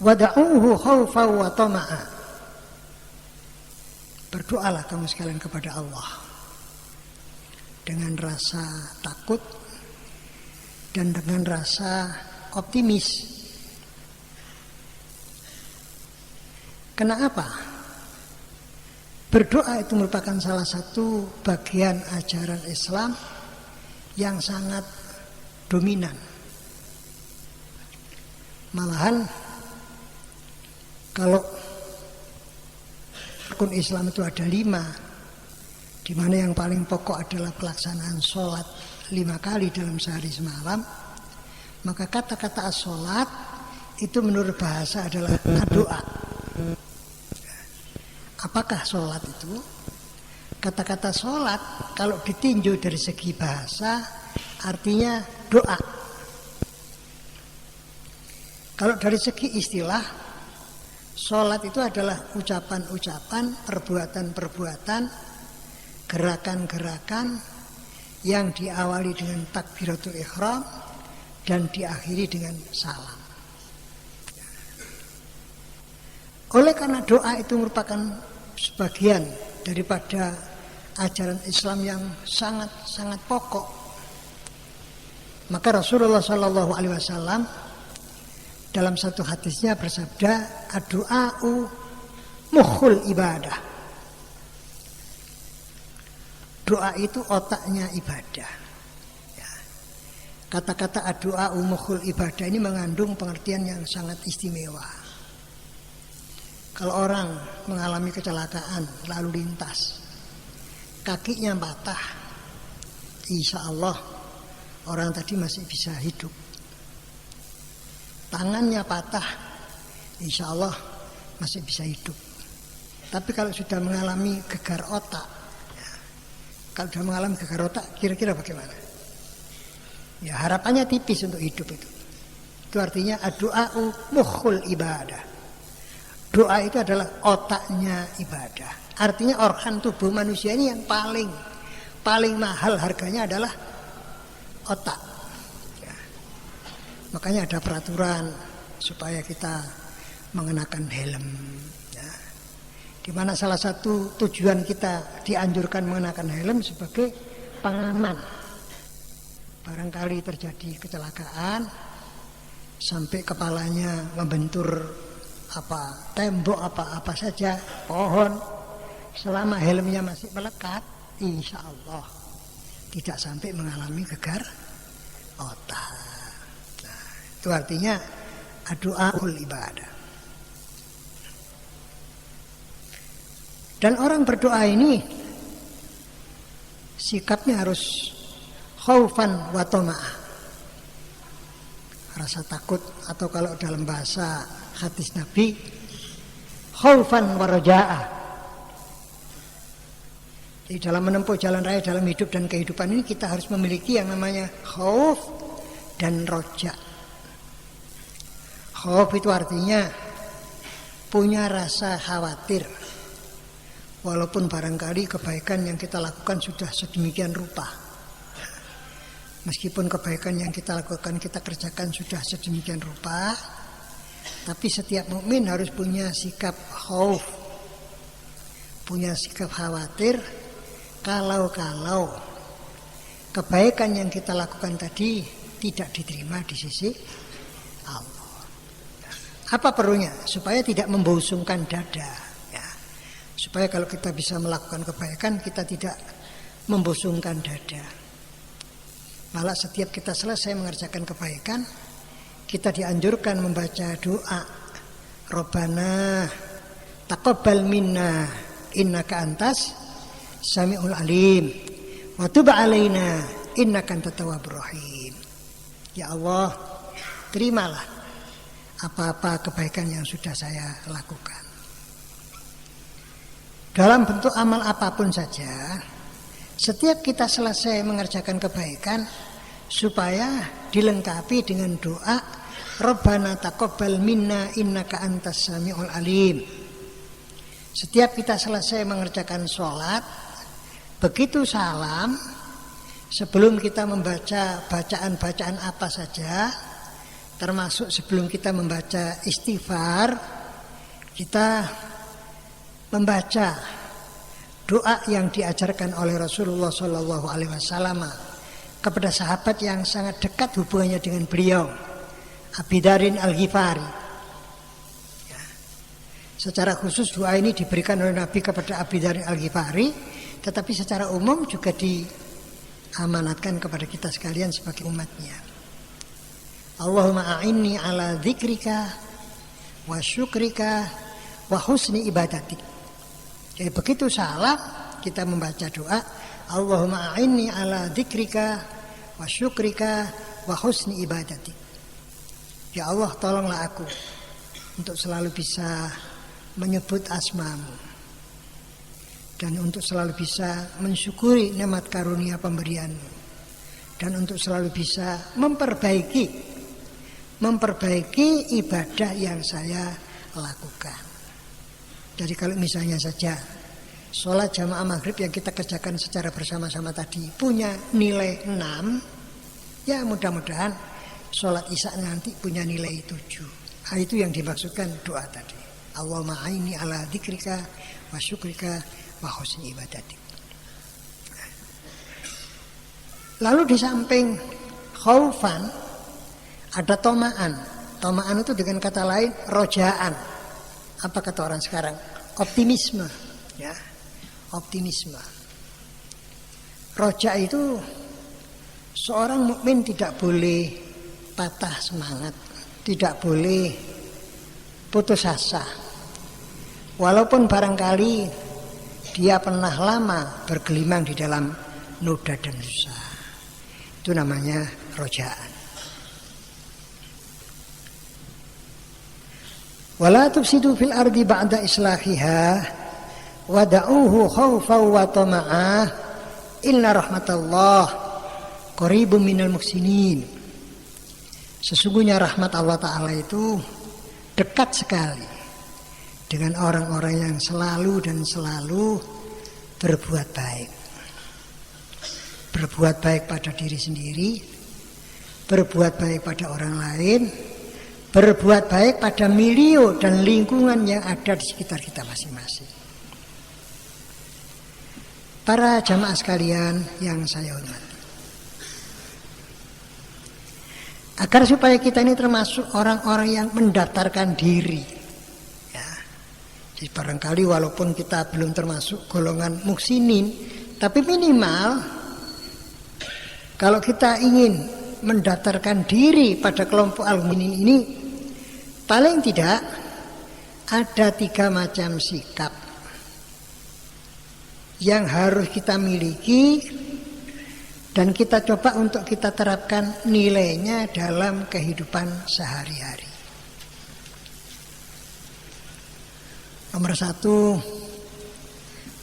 Wad'uuhu khaufan wa tama'a. Berdoalah kamu sekalian kepada Allah dengan rasa takut dan dengan rasa optimis. Kenapa? Berdoa itu merupakan salah satu bagian ajaran Islam yang sangat dominan. Malahan kalau rukun Islam itu ada 5, di mana yang paling pokok adalah pelaksanaan sholat 5 kali dalam sehari semalam, maka kata-kata as-sholat itu menurut bahasa adalah doa. Apakah sholat itu? Kata-kata sholat kalau ditinjau dari segi bahasa artinya doa. Kalau dari segi istilah, sholat itu adalah ucapan-ucapan, perbuatan-perbuatan, gerakan-gerakan yang diawali dengan takbiratul ihram dan diakhiri dengan salam. Oleh karena doa itu merupakan sebagian daripada ajaran Islam yang sangat-sangat pokok, maka Rasulullah SAW dalam satu hadisnya bersabda, ad-du'a'u mukhul ibadah. Doa itu otaknya ibadah. Ya. Kata-kata ad-du'a'u mukhul ibadah ini mengandung pengertian yang sangat istimewa. Kalau orang mengalami kecelakaan lalu lintas, kakinya patah, insya Allah orang tadi masih bisa hidup. Tangannya patah, insya Allah masih bisa hidup. Tapi kalau sudah mengalami gegar otak, ya, kalau sudah mengalami gegar otak, kira-kira bagaimana? Ya harapannya tipis untuk hidup itu. Itu artinya ad-du'a'u mukhul ibadah. Doa itu adalah otaknya ibadah. Artinya organ tubuh manusia ini yang paling mahal harganya adalah otak. Makanya ada peraturan supaya kita mengenakan helm, ya. Di mana salah satu tujuan kita dianjurkan mengenakan helm sebagai pengaman. Barangkali terjadi kecelakaan sampai kepalanya membentur tembok apa saja, pohon, selama helmnya masih melekat, insya Allah tidak sampai mengalami gegar otak. Itu artinya ad-du'a'ul ibadah. Dan orang berdoa ini sikapnya harus khaufan wa tama'ah. Rasa takut, atau kalau dalam bahasa hadis Nabi, khaufan wa raja'ah. Jadi dalam menempuh jalan raya dalam hidup dan kehidupan ini kita harus memiliki yang namanya khauf dan roja. Khauf itu artinya punya rasa khawatir, walaupun barangkali kebaikan yang kita lakukan sudah sedemikian rupa. Meskipun kebaikan yang kita lakukan, kita kerjakan sudah sedemikian rupa, tapi setiap mukmin harus punya sikap khauf, punya sikap khawatir kalau kebaikan yang kita lakukan tadi tidak diterima di sisi Allah. Apa perlunya? Supaya tidak membusungkan dada, ya. Supaya kalau kita bisa melakukan kebaikan, kita tidak membusungkan dada. Malah setiap kita selesai mengerjakan kebaikan, kita dianjurkan membaca doa, Rabbana taqabbal minna innaka antas samiul alim wa tub alaina innaka antat tawwabur rahim. Ya Allah, terimalah apa-apa kebaikan yang sudah saya lakukan. Dalam bentuk amal apapun saja, setiap kita selesai mengerjakan kebaikan, supaya dilengkapi dengan doa Rabbana taqabbal minna innaka antas samiul alim. Setiap kita selesai mengerjakan sholat, begitu salam, sebelum kita membaca bacaan-bacaan apa saja, termasuk sebelum kita membaca istighfar, kita membaca doa yang diajarkan oleh Rasulullah Shallallahu Alaihi Wasallam kepada sahabat yang sangat dekat hubungannya dengan beliau, Abi Darin Al-Ghifari. Ya. Secara khusus doa ini diberikan oleh Nabi kepada Abi Darin Al-Ghifari, tetapi secara umum juga diamanatkan kepada kita sekalian sebagai umatnya. Allahumma a'inni ala dzikrika wa syukrika wa husni ibadatik. Jadi begitu salah kita membaca doa Allahumma a'inni ala dzikrika wa syukrika wa husni ibadatik. Ya Allah, tolonglah aku untuk selalu bisa menyebut asmamu dan untuk selalu bisa mensyukuri nikmat karunia pemberianmu dan untuk selalu bisa memperbaiki ibadah yang saya lakukan. Jadi kalau misalnya saja sholat jamaah maghrib yang kita kerjakan secara bersama-sama tadi punya nilai 6, ya mudah-mudahan sholat isya nanti punya nilai 7. Nah, itu yang dimaksudkan doa tadi. Allahumma a'inni ala dzikrika wa syukrika wa husni ibadatik. Lalu di samping khaufan ada toma'an. Toma'an itu dengan kata lain rojaan. Apa kata orang sekarang? Optimisme, ya. Optimisme. Roja itu seorang mukmin tidak boleh patah semangat, tidak boleh putus asa. Walaupun barangkali dia pernah lama bergelimang di dalam noda dan susah. Itu namanya rojaan. Wala tufsidu fil ardi ba'da islahiha wada'uhu khawfan wa tama'ah inna rahmatallah qaribun minal muhsinin. Sesungguhnya rahmat Allah Ta'ala itu dekat sekali dengan orang-orang yang selalu berbuat baik. Berbuat baik pada diri sendiri, berbuat baik pada orang lain, berbuat baik pada milieu dan lingkungan yang ada di sekitar kita masing-masing. Para jamaah sekalian yang saya hormati, agar supaya kita ini termasuk orang-orang yang mendaftarkan diri, ya. Jadi barangkali walaupun kita belum termasuk golongan muhsinin, tapi minimal kalau kita ingin mendaftarkan diri pada kelompok al-mu'minin ini, paling tidak ada 3 macam sikap yang harus kita miliki dan kita coba untuk kita terapkan nilainya dalam kehidupan sehari-hari. Nomor 1,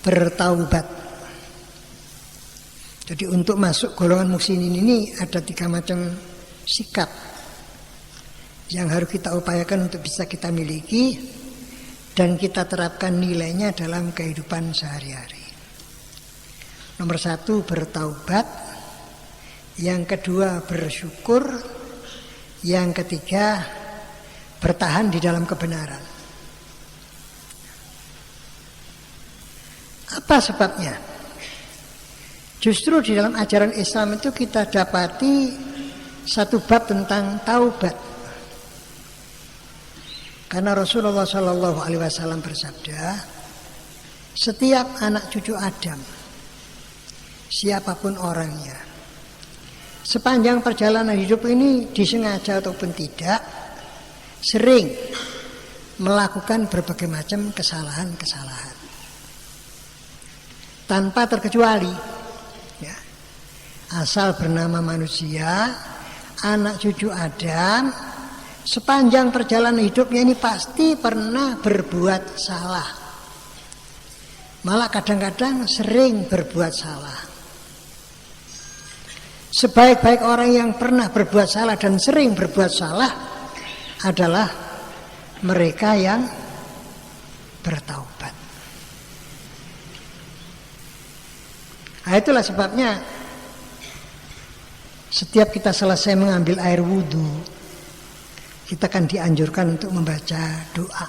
bertaubat. Jadi untuk masuk golongan muhsinin ini ada 3 macam sikap yang harus kita upayakan untuk bisa kita miliki dan kita terapkan nilainya dalam kehidupan sehari-hari. Nomor 1, bertaubat. Yang kedua, bersyukur. Yang ketiga, bertahan di dalam kebenaran. Apa sebabnya? Justru di dalam ajaran Islam itu kita dapati satu bab tentang taubat. Karena Rasulullah Shallallahu Alaihi Wasallam bersabda, setiap anak cucu Adam, siapapun orangnya, sepanjang perjalanan hidup ini disengaja ataupun tidak, sering melakukan berbagai macam kesalahan-kesalahan tanpa terkecuali. Ya. Asal bernama manusia, anak cucu Adam, sepanjang perjalanan hidupnya ini pasti pernah berbuat salah. Malah kadang-kadang sering berbuat salah. Sebaik-baik orang yang pernah berbuat salah dan sering berbuat salah adalah mereka yang bertaubat. Nah, itulah sebabnya setiap kita selesai mengambil air wudhu, kita kan dianjurkan untuk membaca doa.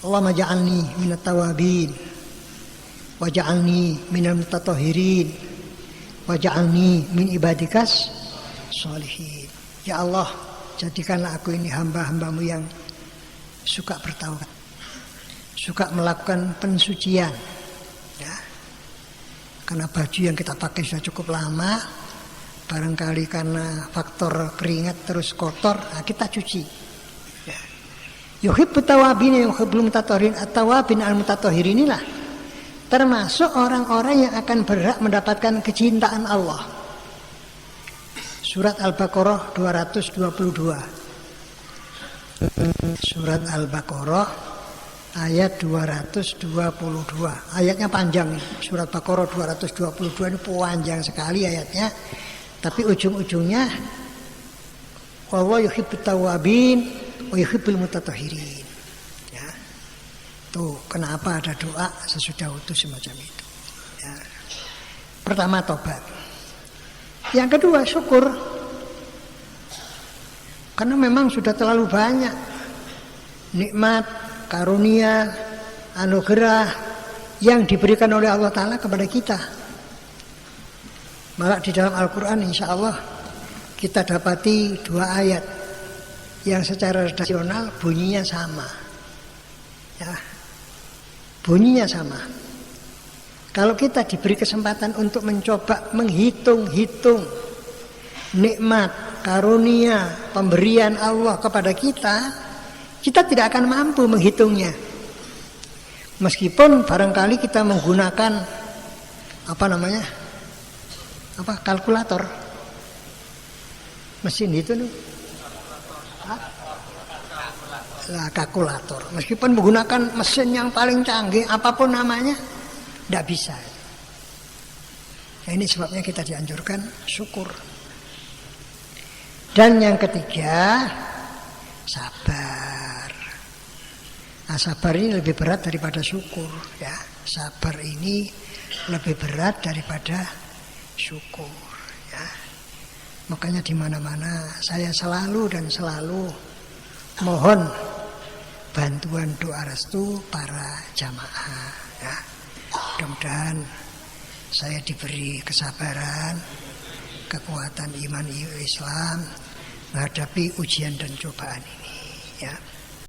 Allahumma ja'alni minat tawabin, waj'alni minal mutatahhirin, waj'alni min ibadikas sholihin. Ya Allah, jadikanlah aku ini hamba-hambamu yang suka bertaubat, suka melakukan pensucian. Ya. Karena baju yang kita pakai sudah cukup lama, barangkali karena faktor keringat terus kotor, nah kita cuci. Ya. Yuhibbut tawabin yuhibbul mutatahhirin, at-tawabin al-mutatahhirin inilah termasuk orang-orang yang akan berhak mendapatkan kecintaan Allah. Surat Al-Baqarah 222. Surat Al-Baqarah ayat 222. Ayatnya panjang. Surat Baqarah 222 ini panjang sekali ayatnya. Tapi ujung-ujungnya wallahu yuhibbut tawwabin wa yuhibbul mutatahhirin. Ya. Tuh, kenapa ada doa sesudah wudu semacam itu. Ya. Pertama tobat. Yang kedua syukur. Karena memang sudah terlalu banyak nikmat, karunia, anugerah yang diberikan oleh Allah Ta'ala kepada kita. Malah di dalam Al-Quran insya Allah kita dapati 2 ayat yang secara rasional bunyinya sama. Ya, bunyinya sama. Kalau kita diberi kesempatan untuk mencoba menghitung-hitung nikmat, karunia, pemberian Allah kepada kita, kita tidak akan mampu menghitungnya. Meskipun barangkali kita menggunakan kalkulator, mesin itu nih, kalkulator. Meskipun menggunakan mesin yang paling canggih, apapun namanya, tidak bisa. Nah, ini sebabnya kita dianjurkan syukur. Dan yang ketiga, sabar. Nah, sabar ini lebih berat daripada syukur, ya. Sabar ini lebih berat daripada syukur, ya. Makanya di mana-mana saya selalu mohon bantuan doa restu para jamaah, ya. Mudah-mudahan saya diberi kesabaran, kekuatan iman Islam menghadapi ujian dan cobaan ini, ya.